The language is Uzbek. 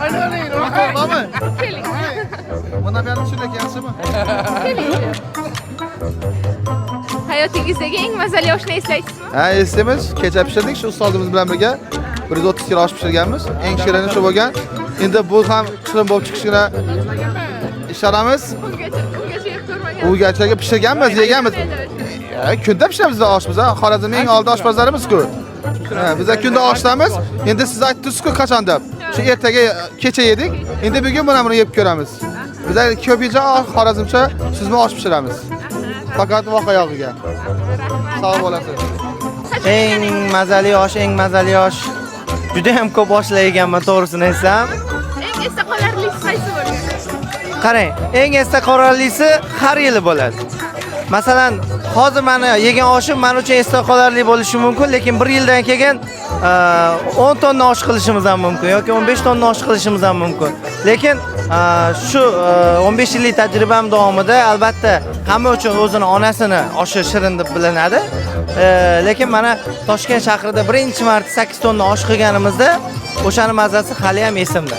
Aylanın, var mı? Keling. Bana benim şöyle gelsene. Keling. Hayotingizdagi eng mazali oshni eslaysizmi? Ha, eslaymiz. Kecha pishirdik shu ustozimiz bilan birga. 130 kilo osh pishirganmiz. Eng shirini shu bo'lgan. Endi bu ham shirin bo'lib chiqishini ishonamiz. Ungacha yeb ko'rmagan. Ugachaga pishirganmiz, yeganmiz. Kunda pishiramiz biz oshmiz, ha. Xorazmning eng oldi oshpazlarimiz-ku. Biz kunda oshdamiz. Endi siz aytdingiz-ku qachon deb. Shu ertaga kecha yedik. Endi bugun mana buni yeb ko'ramiz. Bizlar ko'pincha Xorazmcha suzma osh pishiramiz. Faqat voqea yog'iga. Sog' bo'lasiz. Eng mazali osh. Juda ham ko'p oshlar yeganman, to'g'risini aytsam. Eng esda qolarlisi qaysi bo'lgan? Qarang, eng esda qolarlisi har yili bo'ladi. Masalan, hozir meni yegan oshim men uchun esda qolarli bo'lishi mumkin, lekin 1 yildan keyin 10 tonna osh qilishimiz ham mumkin yoki 15 tonna osh qilishimiz ham mumkin. Lekin shu 15 yillik tajribam davomida albatta hamma uchun o'zini onasini oshi shirin deb bilinadi. Lekin mana Toshkent shahrida birinchi marta 8 tonna osh qilganimizda o'shani mazasi hali ham esimda.